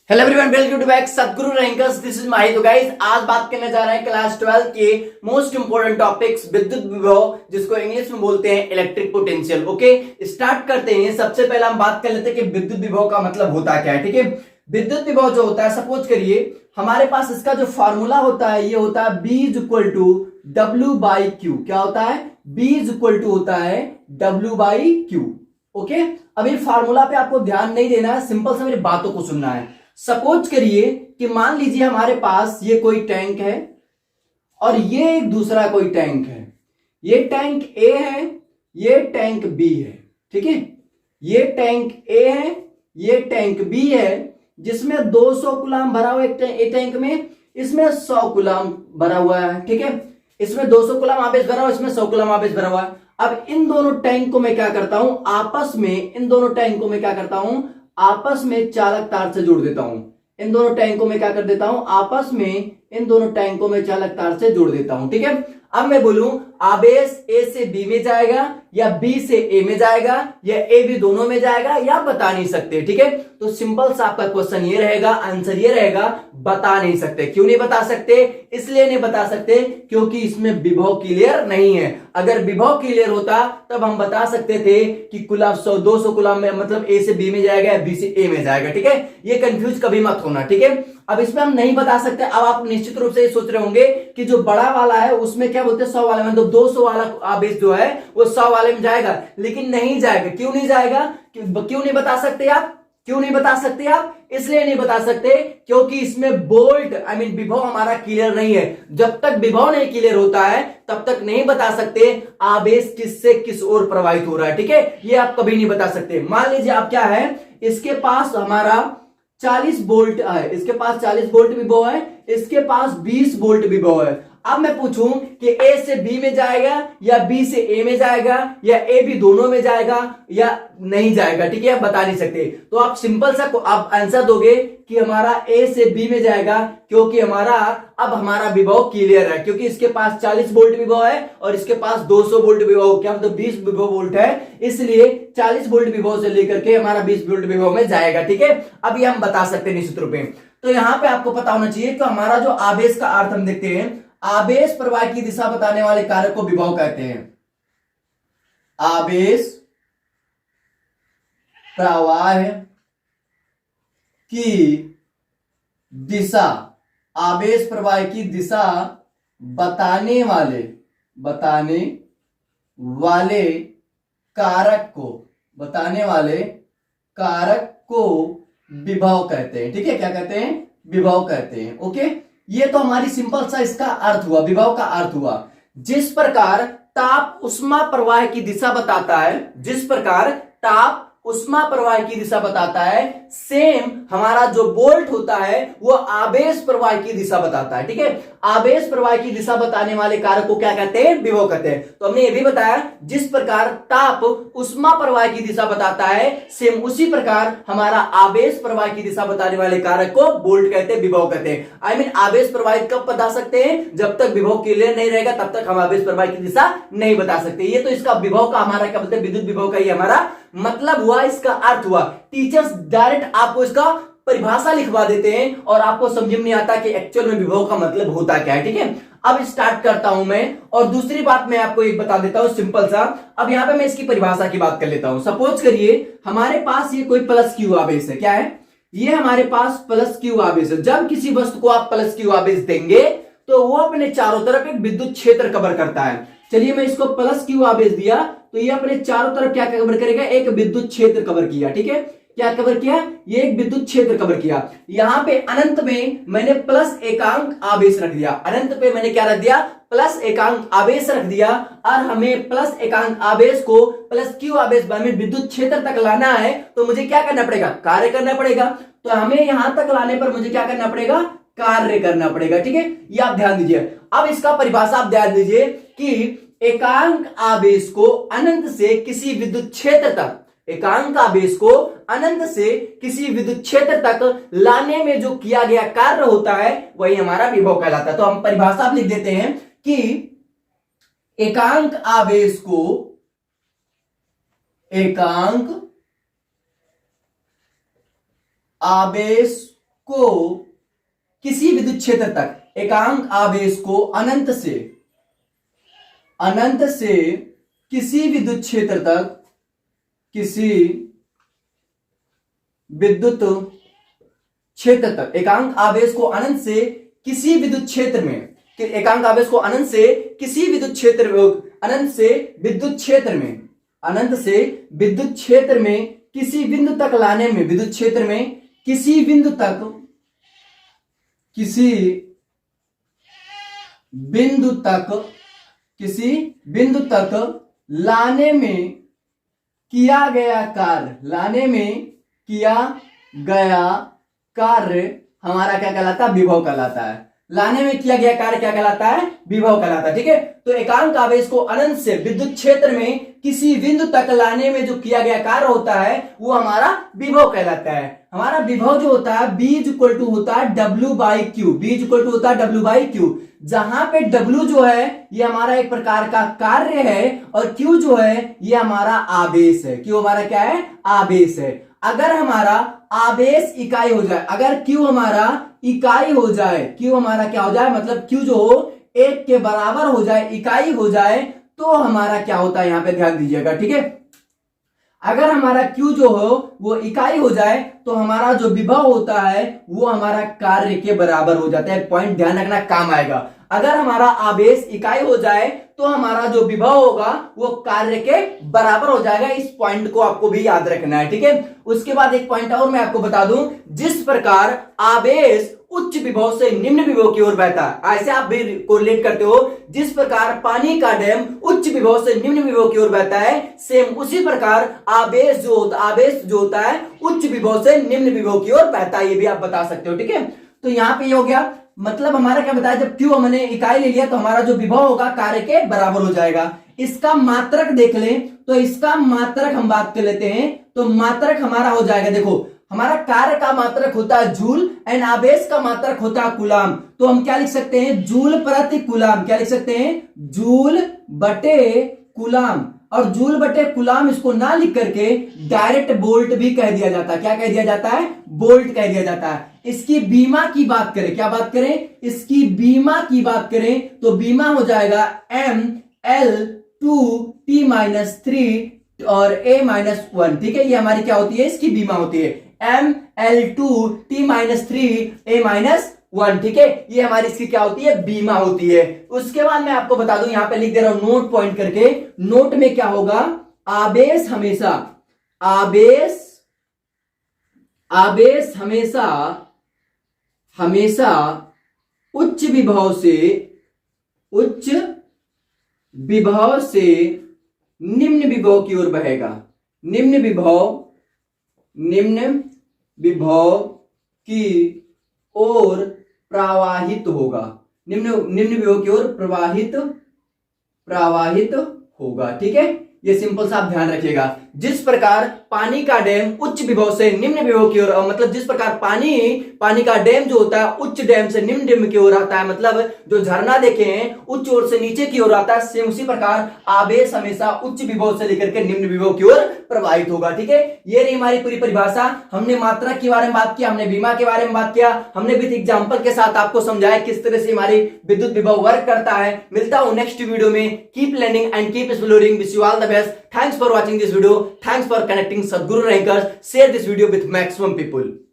Hello everyone, welcome to back Satguru rankers. This is Mahi. तो guys, आज बात करने जा रहे हैं क्लास 12 के मोस्ट इंपोर्टेंट टॉपिक्स विद्युत विभव, जिसको इंग्लिश में बोलते हैं इलेक्ट्रिक पोटेंशियल। ओके, स्टार्ट करते हैं। सबसे पहले हम बात कर लेते हैं कि विद्युत विभव का मतलब होता क्या है। ठीक है, विद्युत विभव जो होता है, सपोज करिए हमारे पास इसका जो फॉर्मूला होता है ये होता है B is equal to W by Q. क्या होता है? B इज इक्वल टू होता है W बाई क्यू। ओके, अभी फार्मूला पे आपको ध्यान नहीं देना है, सिंपल से मेरी बातों को सुनना है। सपोज करिए कि मान लीजिए हमारे पास ये कोई टैंक है और ये एक दूसरा कोई टैंक है। ये टैंक ए है, ये टैंक बी है। ठीक है, ये टैंक ए है, ये टैंक बी है, जिसमें 200 कूलाम भरा हुआ एक टैंक में, इसमें 100 कूलाम भरा हुआ है। ठीक है, इसमें 200 कूलाम आवेश भरा हुआ, इसमें 100 कूलाम आवेश भरा हुआ है। अब इन दोनों टैंक को मैं क्या करता हूं, आपस में इन दोनों टैंक को मैं क्या करता हूं, आपस में चालक तार से जोड़ देता हूं। इन दोनों टैंक को मैं क्या कर देता हूं, आपस में इन दोनों टैंक को मैं चालक तार से जोड़ देता हूं। ठीक है, अब मैं बोलूं आवेश ए से बी में जाएगा या बी से ए में जाएगा या ए बी दोनों में जाएगा, या बता नहीं सकते। ठीक है, तो सिंपल सा आपका क्वेश्चन ये रहेगा, आंसर ये रहेगा, बता नहीं सकते। क्यों नहीं बता सकते? इसलिए नहीं बता सकते क्योंकि इसमें विभव क्लियर नहीं है। अगर विभव क्लियर होता तब हम बता सकते थे कि कुलाम 200 कुलाम में मतलब ए से बी में जाएगा या बी से ए में जाएगा। ठीक है, ये कंफ्यूज कभी मत होना। ठीक है, अब इसमें हम नहीं बता सकते। अब आप निश्चित रूप से ये सोच रहे होंगे कि जो बड़ा वाला है उसमें क्या बोलते हैं 100 वाले में, तो 200 वाला आवेश जो है वो 100 वाले में जाएगा, लेकिन नहीं जाएगा। क्यों नहीं जाएगा? क्यों नहीं बता सकते आप? क्यों नहीं बता सकते आप? इसलिए नहीं बता सकते क्योंकि इसमें वोल्ट विभव हमारा क्लियर नहीं है। जब तक विभव नहीं क्लियर होता है तब तक नहीं बता सकते आवेश किससे किस ओर प्रवाहित हो रहा है। ठीक है, ये आप कभी नहीं बता सकते। मान लीजिए आप क्या है, इसके पास हमारा 40 वोल्ट है, इसके पास 40 वोल्ट विभव है, इसके पास 20 वोल्ट विभव है। अब मैं पूछूं कि ए से बी में जाएगा या बी से ए में जाएगा या ए बी दोनों में जाएगा या नहीं जाएगा। ठीक है, आप बता नहीं सकते, तो आप सिंपल सा आप आंसर दोगे कि हमारा ए से बी में जाएगा, क्योंकि हमारा विभव क्लियर है, क्योंकि इसके पास 40 वोल्ट विभव है और इसके पास 200 वोल्ट विभव, क्या मतलब 20 विभव वोल्ट है, इसलिए 40 वोल्ट विभव से लेकर के हमारा 20 वोल्ट विभव में जाएगा। ठीक है, अब ये हम बता सकते हैं निश्चित रूप में। तो यहां पे आपको पता होना चाहिए कि हमारा जो आवेश का अर्थ हम देखते हैं, आवेश प्रवाह की दिशा बताने वाले कारक को विभव कहते हैं। आवेश प्रवाह की दिशा, आवेश प्रवाह की दिशा बताने वाले कारक को विभव कहते हैं। ठीक है, क्या कहते हैं? विभव कहते हैं। ओके, ये तो हमारी सिंपल सा इसका अर्थ हुआ, विभव का अर्थ हुआ। जिस प्रकार ताप उष्मा प्रवाह की दिशा बताता है, जिस प्रकार ताप उष्मा प्रवाह की दिशा बताता है, सेम हमारा जो वोल्ट होता है वो आवेश प्रवाह की दिशा बताता है। ठीक है, आवेश प्रवाह की दिशा बताने वाले कारक को क्या कहते हैं? विभव कहते हैं। तो हमने ये भी बताया, जिस प्रकार ताप उष्मा प्रवाह की दिशा बताता है, सेम उसी प्रकार हमारा आवेश प्रवाह की दिशा बताने वाले कारक को वोल्ट कहते हैं, विभव कहते हैं। आवेश प्रवाहित कब बता सकते हैं? जब तक विभव क्लियर नहीं रहेगा तब तक हम आवेश प्रवाह की दिशा नहीं बता सकते। ये तो इसका विभव का हमारा क्या बोलते हैं, विद्युत विभव का ही हमारा मतलब हुआ, इसका अर्थ हुआ। टीचर्स डायरेक्ट आपको इसका परिभाषा लिखवा देते हैं और आपको समझ में नहीं आता कि एक्चुअल में विभव का मतलब होता क्या है। ठीक है, अब स्टार्ट करता हूं मैं, और दूसरी बात मैं आपको एक बता देता हूं सिंपल सा। अब यहां पे मैं इसकी परिभाषा की बात कर लेता हूं। सपोज करिए हमारे पास ये कोई प्लस क्यू आवेश है। क्या है ये? हमारे पास प्लस क्यू आवेश है। जब किसी वस्तु को आप प्लस क्यू आवेश देंगे तो वो अपने चारों तरफ एक विद्युत क्षेत्र कवर करता है। चलिए, मैं इसको प्लस क्यू आवेश दिया तो ये अपने चारों तरफ क्या कवर करेगा? एक विद्युत क्षेत्र कवर किया। ठीक है, क्या कवर किया? ये एक विद्युत क्षेत्र कवर किया। यहां पे अनंत में मैंने प्लस एकांक आवेश रख दिया। अनंत पे मैंने क्या रख दिया? प्लस एकांक आवेश रख दिया। और हमें प्लस एकांक आवेश को प्लस क्यू आवेश में विद्युत क्षेत्र तक लाना है तो मुझे क्या करना पड़ेगा? कार्य करना पड़ेगा। तो हमें यहां तक लाने पर मुझे क्या करना पड़ेगा? कार्य करना पड़ेगा। ठीक है, ये आप ध्यान दीजिए। अब इसका परिभाषा आप ध्यान दीजिए कि एकांक आवेश को अनंत से किसी विद्युत क्षेत्र तक, एकांक आवेश को अनंत से किसी विद्युत क्षेत्र तक लाने में जो किया गया कार्य होता है वही हमारा विभव कहलाता है। तो हम परिभाषा लिख देते हैं कि एकांक आवेश को, एकांक आवेश को किसी विद्युत क्षेत्र तक, एकांक आवेश को अनंत से किसी विद्युत क्षेत्र तक, किसी विद्युत क्षेत्र तक, एकांक आवेश को अनंत से किसी विद्युत क्षेत्र में, एकांक आवेश को अनंत से किसी विद्युत क्षेत्र में, अनंत से विद्युत क्षेत्र में, अनंत से विद्युत क्षेत्र में किसी बिंदु तक लाने में, विद्युत क्षेत्र में किसी बिंदु तक, किसी बिंदु तक लाने में किया गया कार्य, लाने में किया गया कार्य हमारा क्या कहलाता है? विभव कहलाता है। लाने में किया गया कार्य क्या कहलाता है? विभव कहलाता है। ठीक है, तो एकांक आवेश को अनंत से विद्युत क्षेत्र में किसी बिंदु तक लाने में जो किया गया कार्य होता है वो हमारा विभव कहलाता है। हमारा विभव जो होता है B इक्वल टू होता है W/Q, B इक्वल टू होता है W/Q, जहां पे W जो है ये हमारा एक प्रकार का कार्य है और Q जो है ये हमारा आवेश है। Q हमारा क्या है? आवेश है। अगर हमारा आवेश इकाई हो जाए, अगर Q हमारा इकाई हो जाए, Q हमारा क्या हो जाए, मतलब Q जो हो 1 के बराबर हो जाए, इकाई हो जाए, तो हमारा क्या होता है, यहां पे ध्यान दीजिएगा। ठीक है, अगर हमारा Q जो हो वो इकाई हो जाए तो हमारा जो विभव होता है वो हमारा कार्य के बराबर हो जाता है। पॉइंट ध्यान रखना, काम आएगा। अगर हमारा आवेश इकाई हो जाए तो हमारा जो विभव होगा वो कार्य के बराबर हो जाएगा। इस पॉइंट को आपको भी याद रखना है। ठीक है, उसके बाद एक पॉइंट और मैं आपको बता दूं, जिस प्रकार आवेश उच्च विभव से निम्न विभव की ओर बहता है, ऐसे आप भी कोरिलेट करते हो, जिस प्रकार पानी का डैम उच्च विभव से निम्न विभव की ओर बहता है, सेम उसी प्रकार आवेश जो होता है उच्च विभव से निम्न विभव की ओर बहता है। ये भी आप बता सकते हो। ठीक है, तो यहां पे ये हो गया, मतलब हमारा क्या बताया, जब Q हमने इकाई ले लिया तो हमारा जो विभव होगा कार्य के बराबर हो जाएगा। इसका मात्रक देख लें तो इसका मात्रक हम बात कर लेते हैं, तो मात्रक हमारा हो जाएगा, देखो हमारा कार्य का मात्रक होता है जूल एंड आवेश का मात्रक होता है कूलाम। तो हम क्या लिख सकते हैं, जूल प्रति कूलाम। क्या लिख सकते हैं, जूल बटे कूलाम। और जूल बटे कूलाम इसको ना लिख करके डायरेक्ट बोल्ट भी कह दिया जाता है। क्या कह दिया जाता है, बोल्ट कह दिया जाता है। इसकी बीमा की बात करें, क्या बात करें, इसकी बीमा की बात करें तो बीमा हो जाएगा ML2T-3 और A-1। ठीक है, ये हमारी क्या होती है, इसकी बीमा होती है ML2T-3A-1। ठीक है, ये हमारी इसकी क्या होती है, बीमा होती है। उसके बाद मैं आपको बता दूं, यहां पे लिख दे रहा हूं नोट पॉइंट करके, नोट में क्या होगा, आवेश हमेशा उच्च विभव से निम्न विभव की ओर बहेगा। निम्न विभव की ओर प्रवाहित होगा। निम्न विभव की ओर प्रवाहित होगा। ठीक है, ये सिंपल सा आप ध्यान रखिएगा। जिस प्रकार पानी का डैम उच्च विभव से निम्न विभव की ओर, मतलब जिस प्रकार पानी का डैम जो होता है उच्च डैम से निम्न डैम की ओर आता है, मतलब जो झरना देखे हैं उच्च ओर से नीचे की ओर आता है, सेम उसी प्रकार आवेश हमेशा उच्च विभव से लेकर के निम्न विभव की ओर प्रवाहित होगा। ठीक है, ये रही हमारी पूरी परिभाषा। हमने मात्रा के बारे में बात किया, हमने बीमा के बारे में बात किया, हमने विद एग्जांपल के साथ आपको समझाया किस तरह से हमारी विद्युत विभव वर्क करता है। मिलता हूं नेक्स्ट वीडियो में। Keep learning and keep exploring. Wish you all the best. Thanks for watching this video. Thanks for connecting Sadhguru Rankers. Share this video with maximum people.